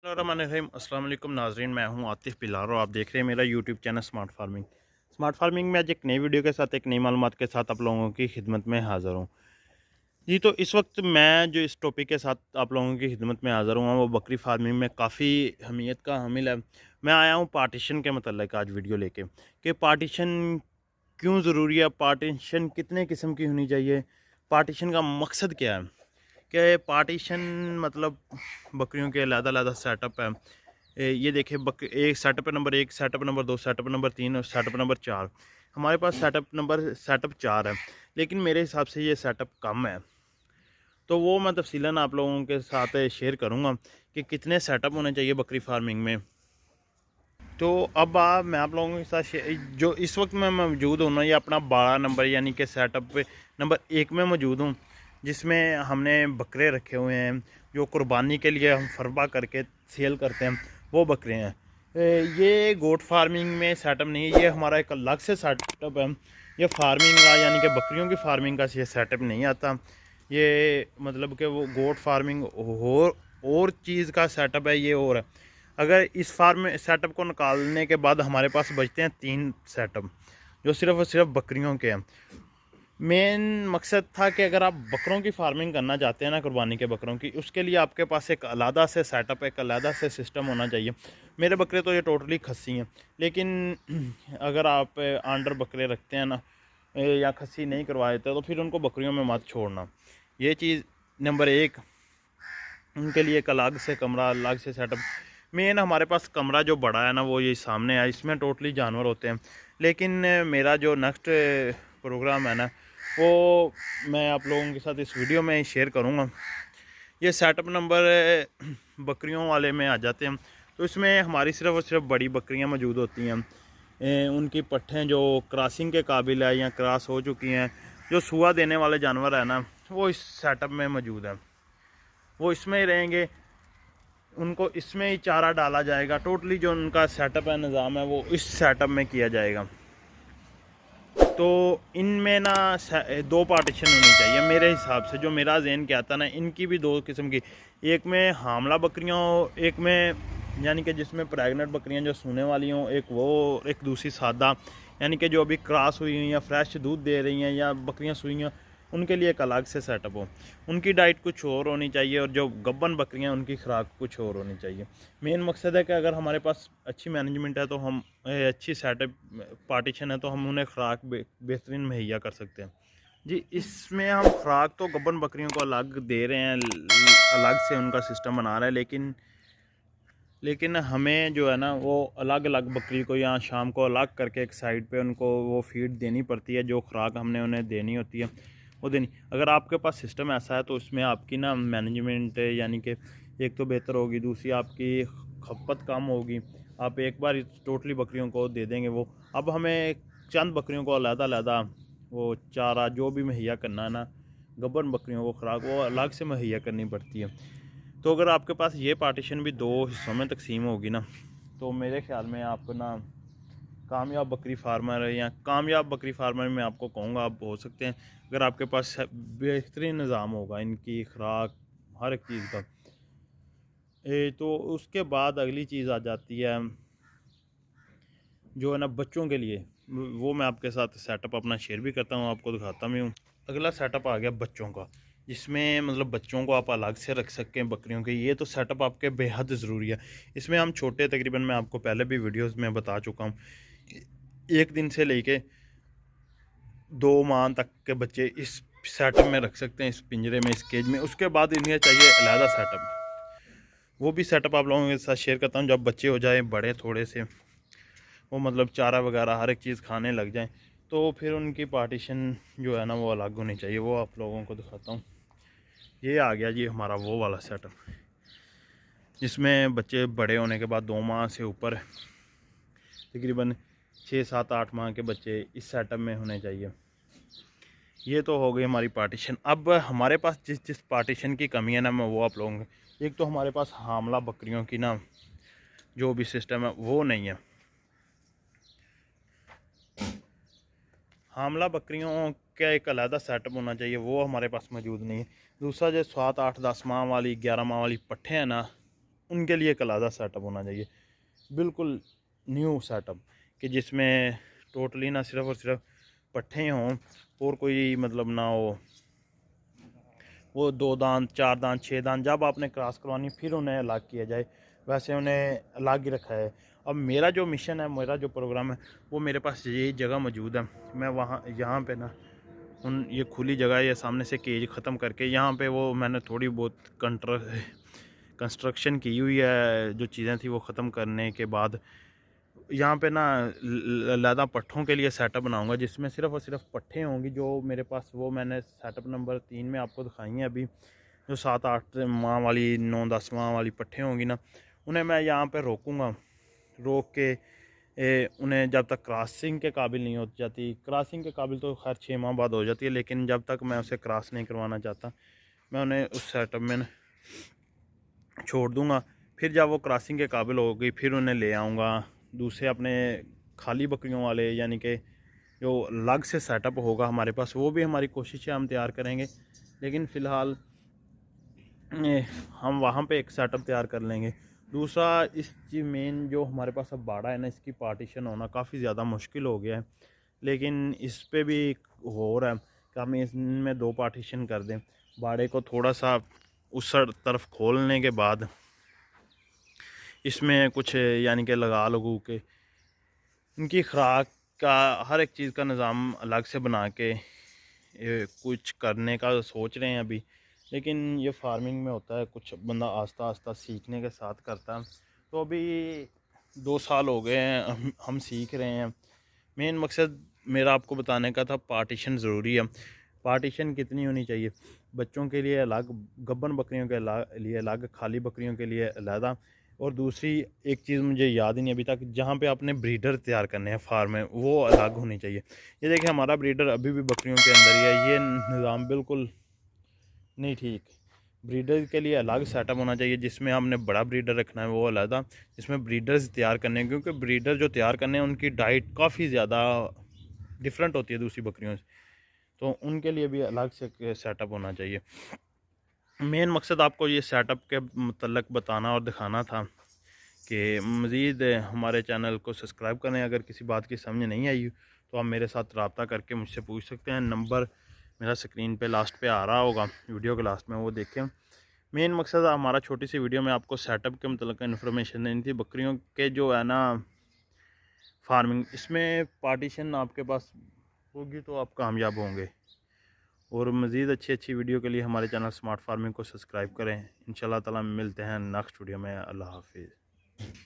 अस्सलाम वालेकुम नाजरीन, मैं हूं आतिफ बिलार और आप देख रहे हैं मेरा YouTube channel smart farming. Smart farming में आज एक नई वीडियो के साथ एक नई मालूमात के साथ आप लोगों की खिदमत में हाज़िर हूं। जी, तो इस वक्त मैं जो इस टॉपिक के साथ आप लोगों की खिदमत में हाज़िर हुआ वो बकरी फार्मिंग में काफ़ी अहमियत का हामिल है। मैं आया हूँ पार्टीशन के मतलब आज वीडियो लेके कि पार्टीशन क्यों ज़रूरी है, पार्टीशन कितने किस्म की होनी चाहिए, पार्टीशन का मकसद क्या है, कि पार्टीशन मतलब बकरियों के अलग-अलग सेटअप है। ये देखिए एक setup number 1, setup number 2, setup number 3 और सेटअप नंबर 4। हमारे पास सेटअप 4 है, लेकिन मेरे हिसाब से ये सेटअप कम है। तो वो मैं तफ़सीलन आप लोगों के साथ शेयर करूँगा कि कितने सेटअप होने चाहिए बकरी फार्मिंग में। तो अब मैं आप लोगों के साथ जो इस वक्त मैं मौजूद हूँ ना, ये अपना 12 नंबर यानी कि सेटअप पे नंबर 1 में मौजूद हूँ, जिसमें हमने बकरे रखे हुए हैं जो कुर्बानी के लिए हम फरबा करके सेल करते हैं, वो बकरे हैं। ये गोट फार्मिंग में सेटअप नहीं है, ये हमारा एक अलग से सेटअप है। ये फार्मिंग का यानी कि बकरियों की फार्मिंग का ये सेटअप नहीं आता। ये मतलब कि वो गोट फार्मिंग और चीज़ का सेटअप है ये। और अगर इस फार्म सेटअप को निकालने के बाद हमारे पास बचते हैं 3 सेटअप जो सिर्फ़ और सिर्फ बकरियों के हैं। मेन मकसद था कि अगर आप बकरों की फार्मिंग करना चाहते हैं ना, कुर्बानी के बकरों की, उसके लिए आपके पास एक अलहदा से सेटअप, एक अलहदा से सिस्टम होना चाहिए। मेरे बकरे तो ये टोटली खस्सी हैं, लेकिन अगर आप आंडर बकरे रखते हैं ना, या खस्सी नहीं करवाए थे, तो फिर उनको बकरियों में मत छोड़ना। ये चीज़ नंबर 1, उनके लिए एक अलग से कमरा, अलग से सेटअप। मेन हमारे पास कमरा जो बड़ा है ना, वो ये सामने है, इसमें टोटली जानवर होते हैं। लेकिन मेरा जो नेक्स्ट प्रोग्राम है ना, वो मैं आप लोगों के साथ इस वीडियो में शेयर करूँगा। ये सेटअप नंबर बकरियों वाले में आ जाते हैं। तो इसमें हमारी सिर्फ़ और सिर्फ बड़ी बकरियां मौजूद होती हैं। उनकी पट्ठें जो क्रॉसिंग के काबिल है या क्रॉस हो चुकी हैं, जो सुआ देने वाले जानवर है ना, वो इस सेटअप में मौजूद हैं, वो इसमें ही रहेंगे। उनको इसमें ही चारा डाला जाएगा। टोटली जो उनका सेटअप है, निज़ाम है, वो इस सेटअप में किया जाएगा। तो इनमें ना 2 पार्टीशन होनी चाहिए मेरे हिसाब से। जो मेरा ज़हन क्या आता ना, इनकी भी 2 किस्म की, एक में हामला बकरियाँ हो, एक में यानी कि जिसमें प्रेग्नेंट बकरियाँ जो सूने वाली हों, एक वो, एक दूसरी सादा, यानी कि जो अभी क्रॉस हुई हैं या फ्रेश दूध दे रही हैं या बकरियाँ सूई हैं, उनके लिए एक अलग से सेटअप हो। उनकी डाइट कुछ और होनी चाहिए, और जो गब्बन बकरियाँ उनकी खुराक कुछ और होनी चाहिए। मेन मकसद है कि अगर हमारे पास अच्छी मैनेजमेंट है तो हम अच्छी सेटअप पार्टीशन है तो हम उन्हें खुराक बेहतरीन मुहैया कर सकते हैं। जी, इसमें हम खुराक तो गब्बन बकरियों को अलग दे रहे हैं, अलग से उनका सिस्टम बना रहे हैं, लेकिन हमें जो है ना, वो अलग अलग बकरी को यहाँ शाम को अलग करके एक साइड पे उनको वो फीड देनी पड़ती है। जो खुराक हमने उन्हें देनी होती है वो देनी। अगर आपके पास सिस्टम ऐसा है तो इसमें आपकी ना मैनेजमेंट यानी कि एक तो बेहतर होगी, दूसरी आपकी खपत कम होगी। आप एक बार टोटली बकरियों को दे देंगे वो। अब हमें चंद बकरियों को अलग-अलग वो चारा जो भी मुहैया करना है ना, गब्बन बकरियों को खुराक वो अलग से मुहैया करनी पड़ती है। तो अगर आपके पास ये पार्टीशन भी 2 हिस्सों में तकसीम होगी ना, तो मेरे ख्याल में आपको ना कामयाब बकरी फार्मर या कामयाब बकरी फार्मर मैं आपको कहूँगा आप हो सकते हैं, अगर आपके पास बेहतरीन निज़ाम होगा इनकी खुराक हर एक चीज़ का। तो उसके बाद अगली चीज़ आ जाती है जो है ना बच्चों के लिए। वो मैं आपके साथ सेटअप अपना शेयर भी करता हूँ, आपको दिखाता भी हूँ। अगला सेटअप आ गया बच्चों का, जिसमें मतलब बच्चों को आप अलग से रख सकते हैं बकरियों के। ये तो सेटअप आपके बेहद ज़रूरी है। इसमें हम छोटे, तकरीबन मैं आपको पहले भी वीडियोस में बता चुका हूँ, 1 दिन से लेके 2 माह तक के बच्चे इस सेटअप में रख सकते हैं, इस पिंजरे में, इस केज में। उसके बाद इन्हें चाहिए अलहदा सेटअप। वो भी सेटअप आप लोगों के साथ शेयर करता हूँ जब बच्चे हो जाए बड़े थोड़े से, वो मतलब चारा वगैरह हर एक चीज़ खाने लग जाएं, तो फिर उनकी पार्टीशन जो है ना वो अलग होनी चाहिए। वो आप लोगों को दिखाता हूँ। ये आ गया जी हमारा वो वाला सेटअप, जिसमें बच्चे बड़े होने के बाद 2 माह से ऊपर तकरीबन 6, 7, 8 माह के बच्चे इस सेटअप में होने चाहिए। ये तो हो गई हमारी पार्टीशन। अब हमारे पास जिस जिस पार्टीशन की कमी है ना, मैं वो आप लोगों को, एक तो हमारे पास हामला बकरियों की ना जो भी सिस्टम है वो नहीं है। हामला बकरियों का एक अलहदा सेटअप होना चाहिए, वो हमारे पास मौजूद नहीं है। दूसरा जो 7, 8, 10 माह वाली, 11 माह वाली पट्ठे हैं ना, उनके लिए एक अलग सेटअप होना चाहिए, बिल्कुल न्यू सेटअप, कि जिसमें टोटली ना सिर्फ और सिर्फ पट्ठे हों और कोई मतलब ना हो, वो 2 दांत 4 दांत 6 दांत जब आपने क्रॉस करवानी फिर उन्हें अलग किया जाए, वैसे उन्हें अलग ही रखा है। अब मेरा जो मिशन है, मेरा जो प्रोग्राम है, वो मेरे पास यही जगह मौजूद है। मैं वहाँ यहाँ पे ना ये खुली जगह है, ये सामने से केज ख़त्म करके यहाँ पे वो मैंने थोड़ी बहुत कंस्ट्रक्शन की हुई है। जो चीज़ें थी वो ख़त्म करने के बाद यहाँ पे ना लादा पट्ठों के लिए सेटअप बनाऊंगा, जिसमें सिर्फ और सिर्फ पट्ठे होंगी जो मेरे पास। वो मैंने सेटअप नंबर 3 में आपको दिखाई हैं अभी, जो 7-8 माह वाली 9-10 माह वाली पट्ठे होंगी ना, उन्हें मैं यहाँ पे रोकूँगा। रोक के उन्हें जब तक क्रॉसिंग के काबिल नहीं हो जाती, क्रॉसिंग के काबिल तो खैर 6 माह बाद हो जाती है, लेकिन जब तक मैं उसे क्रॉस नहीं करवाना चाहता, मैं उन्हें उस सेटअप में छोड़ दूँगा। फिर जब वो क्रॉसिंग के काबिल हो गई, फिर उन्हें ले आऊँगा दूसरे अपने खाली बकरियों वाले, यानी कि जो अलग से सेटअप होगा हमारे पास, वो भी हमारी कोशिश है हम तैयार करेंगे। लेकिन फ़िलहाल हम वहाँ पे एक सेटअप तैयार कर लेंगे। दूसरा, इस मेन जो हमारे पास अब बाड़ा है ना, इसकी पार्टीशन होना काफ़ी ज़्यादा मुश्किल हो गया है। लेकिन इस पे भी हो रहा है कि हम इसमें 2 पार्टीशन कर दें। बाड़े को थोड़ा सा उस तरफ खोलने के बाद इसमें कुछ यानी कि लगा लगू के इनकी खुराक का हर एक चीज़ का निज़ाम अलग से बना के कुछ करने का सोच रहे हैं अभी। लेकिन ये फार्मिंग में होता है, कुछ बंदा आस्ता आस्ता सीखने के साथ करता है। तो अभी 2 साल हो गए हैं, हम सीख रहे हैं। मेन मकसद मेरा आपको बताने का था, पार्टीशन ज़रूरी है। पार्टीशन कितनी होनी चाहिए? बच्चों के लिए अलग, गब्बन बकरियों के लिए अलग, खाली बकरियों के लिए अलहदा। और दूसरी एक चीज़ मुझे याद ही नहीं अभी तक, जहाँ पे आपने ब्रीडर तैयार करने हैं फार्म में, वो अलग होनी चाहिए। ये देखिए हमारा ब्रीडर अभी भी बकरियों के अंदर ही है, ये निज़ाम बिल्कुल नहीं ठीक। ब्रीडर के लिए अलग सेटअप होना चाहिए, जिसमें हमने बड़ा ब्रीडर रखना है वो अलग, जिसमें ब्रीडर्स तैयार करने हैं, क्योंकि ब्रीडर जो तैयार करने हैं उनकी डाइट काफ़ी ज़्यादा डिफरेंट होती है दूसरी बकरियों से, तो उनके लिए भी अलग से सेटअप होना चाहिए। मेन मकसद आपको ये सेटअप के मतलब बताना और दिखाना था कि मज़ीद हमारे चैनल को सब्सक्राइब करें। अगर किसी बात की समझ नहीं आई तो आप मेरे साथ रब्ता करके मुझसे पूछ सकते हैं। नंबर मेरा स्क्रीन पे लास्ट पे आ रहा होगा, वीडियो के लास्ट में, वो देखें। मेन मकसद हमारा छोटी सी वीडियो में आपको सेटअप के मतलब इन्फॉर्मेशन देनी थी। बकरियों के जो है ना फार्मिंग, इसमें पार्टीशन आपके पास होगी तो आप कामयाब होंगे। और मज़ीद अच्छी अच्छी वीडियो के लिए हमारे चैनल स्मार्ट फार्मिंग को सब्सक्राइब करें। इंशाल्लाह ताला मिलते हैं नेक्स्ट वीडियो में। अल्लाह हाफिज़।